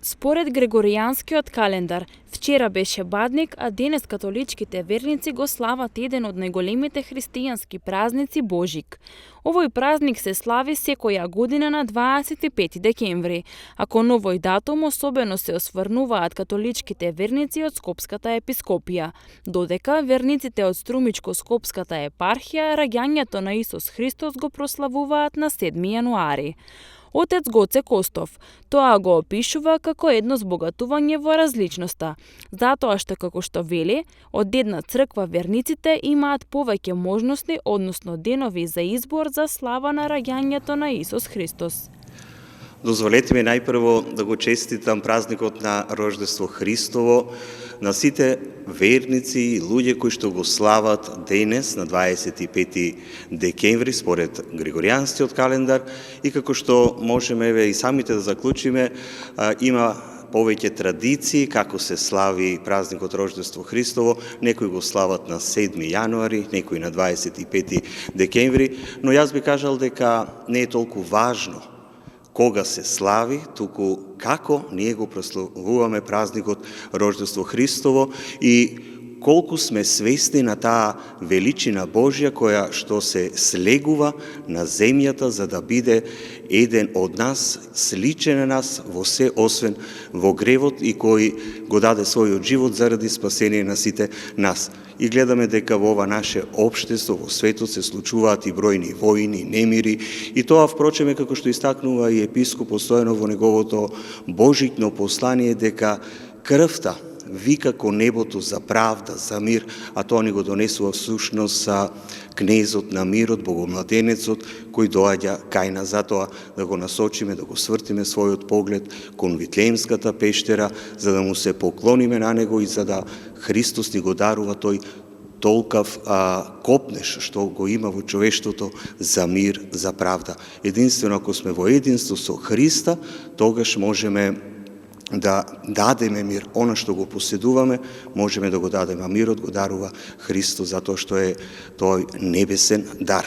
Според Григоријанскиот календар, вчера беше Бадник, а денес католичките верници го слават еден од најголемите христијански празници Божик. Овој празник се слави секоја година на 25 декември, а кон овој датум особено се осврнуваат католичките верници од Скопската епископија, додека верниците од Струмичко-Скопската епархија раѓањето на Исус Христос го прославуваат на 7 јануари. Отец Гоце Костов тоа го опишува како едно збогатување во различноста, затоа што како што вели, од една црква верниците имаат повеќе можности, односно денови за избор за слава на раѓањето на Исус Христос. Дозволете ми најпрво да го честитам празникот на Рождество Христово на сите верници и луѓе кои што го слават денес на 25 декември според Григоријанскиот календар и како што можеме и самите да заклучиме, има повеќе традиции како се слави празникот Рождество Христово. Некои го слават на 7 јануари, некои на 25 декември, но јас би кажал дека не е толку важно кога се слави, туку како ние го прославуваме празникот Рождество Христово и колку сме свесни на таа величина Божја која што се слегува на земјата за да биде еден од нас, сличен на нас во се освен во гревот и кој го даде својот живот заради спасение на сите нас. И гледаме дека во ова наше општество, во светот се случуваат и бројни војни, немири, и тоа впрочем како што истакнува и епископ постојано во неговото божично послание дека крвта вика кон небото за правда, за мир, а тоа ни го донесува всушност кнезот на мирот, богомладенецот, кој доаѓа кај нас. Затоа да го насочиме, да го свртиме својот поглед кон Витлеемската пештера, за да му се поклониме на него и за да Христос ни го дарува тој толкав копнеш што го има во човештвото за мир, за правда. Единствено ако сме во единство со Христа, тогаш можеме да дадеме мир. Она што го поседуваме, можеме да го дадеме, а мирот го дарува Христос, затоа што е тој небесен дар.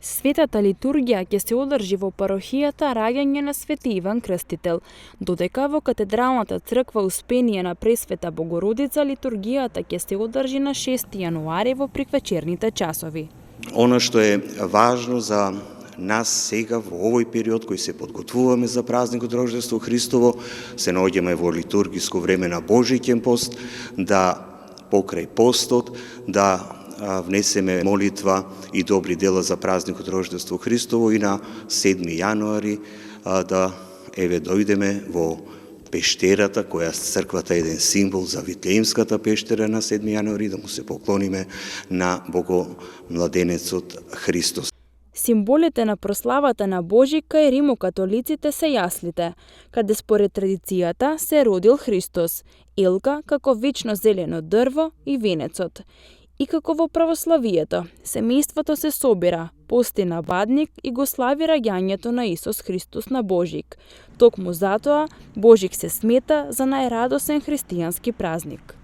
Светата литургија ќе се одржи во парохијата Раѓање на Свети Иван Крстител, додека во Катедралната црква Успение на Пресвета Богородица литургијата ќе се одржи на 6 јануари во приквечерните часови. Она што е важно за нас сега во овој период кој се подготвуваме за празникот Рождество Христово, се наоѓаме во литургиско време на Божиќен пост, да покрај постот, да внесеме молитва и добри дела за празникот Рождество Христово и на 7 јануари да дојдеме во пештерата, која црквата е еден символ за Витлеемската пештера на 7 јануари, да му се поклониме на Богомладенецот Христос. Символите на прославата на Божик кај римокатолиците се јаслите, каде според традицијата се родил Христос, елка како вечно зелено дрво и венецот. И како во православието, семејството се собира, пости на Бадник и го слави раѓањето на Исус Христос на Божик. Токму затоа, Божик се смета за најрадосен христијански празник.